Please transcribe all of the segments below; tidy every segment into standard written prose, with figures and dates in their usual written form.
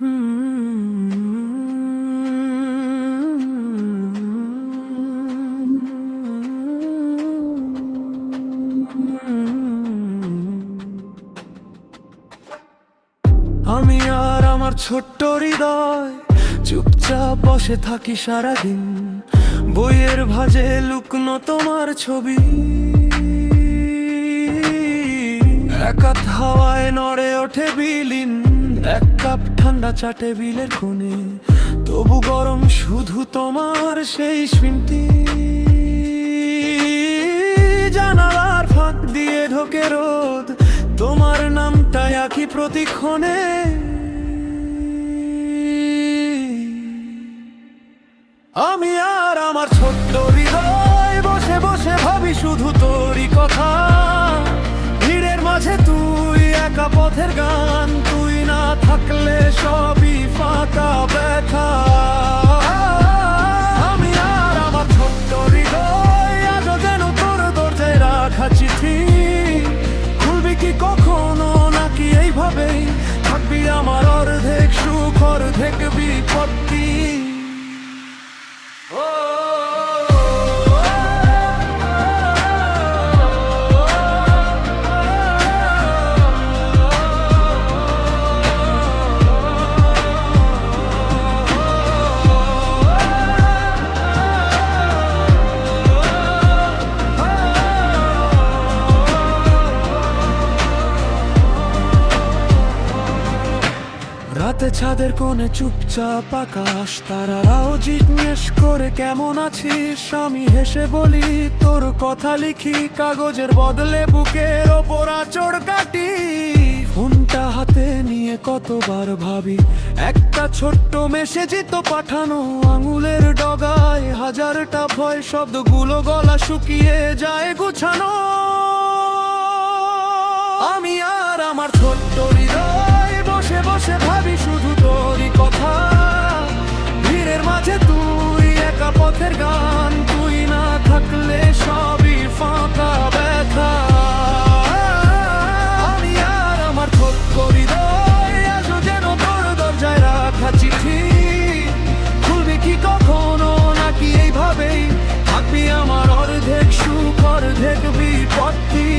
আমি আর আমার ছোট্ট হৃদয় চুপচাপ বসে থাকি সারাদিন, বইয়ের ভাঁজে লুকনো তোমার ছবি। একাত হাওয়ায় নড়ে ওঠে বিলীন, এক কাপ ঠান্ডা চা টেবিলের কোণে, তবু গরম শুধু তোমার সেই স্মৃতি। জানালার ফাঁক দিয়ে ঢোকে রোদ, তোমার নামটাই আঁকি প্রতিক্ষণে। আমি আর আমার ছোট্ট হৃদয় বসে বসে ভাবি শুধু তোরই কথা। ভিড়ের মাঝে তুই একা পথের গান, তুই না থাকলে সবই ফাঁকা ব্যথা। আমি আর আমার ছোট্ট হৃদয় আজও যেন তোর দরজায় রাখা চিঠি। খুলবি কি কখনো নাকি এইভাবেই থাকবি আমার অর্ধেক সুখ অর্ধেক বিপত্তি? রাতে ছাদের কোণে চুপচাপ আকাশ, তারারাও জিজ্ঞেস করে কেমন আছিস। আমি হেসে বলি তোর কথা লিখি কাগজের বদলে বুকের ওপর আঁচড় কাটি। ফোনটা হাতে নিয়ে কতবার ভাবি একটা ছোট্ট মেসেজই তো পাঠানো। আঙুলের ডগায় হাজারটা ভয়, শব্দগুলো গলা শুকিয়ে যায় গুছানো। আমি আর আমার ছোট্ট হৃদয় বসে বসে ভাবি শুধু তোরই কথা। ভিড়ের মাঝে তুই একা পথের গান, তুই না থাকলে সবই ফাঁকা ব্যথা। আমি আর আমার ছোট্ট হৃদয় আজও যেন তোর দরজায় রাখা চিঠি। খুলবি কি কখনো নাকি এইভাবেই থাকবি আমার অর্ধেক সুখ অর্ধেক বিপত্তি?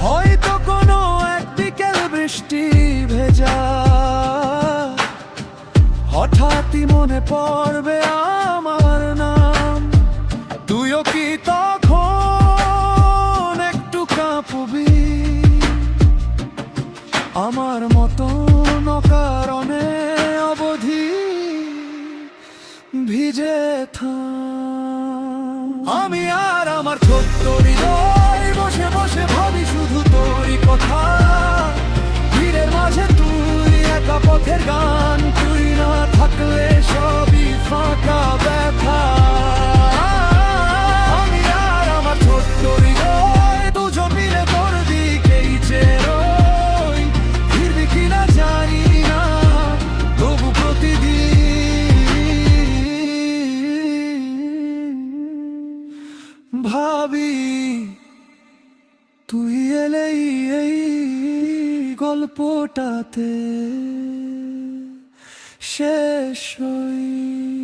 হয়তো কোনো এক বিকেল বৃষ্টি ভেজা হঠাৎই মনে পড়বে আমার নাম। তুইও কি তখন একটু কাঁপবি আমার মতন অকারণে অবধি ভিজে থাম? আমি আর আমার ছোট্ট হৃদয় বসে বসে ভাবি শুধু তোরই কথা। ভিড়ের মাঝে তুই একা পথের গান, তুই না থাকলে সবই ফাঁকা ব্যথা। আমি আর আমার ছোট্ট হৃদয় দুজো মিলে তোর দিকেই চেরোই। ফিরবি কিনা জানি না, তবু প্রতিদিন ভাবি তুই এলেই এই গল্পটাতে শেষ হই।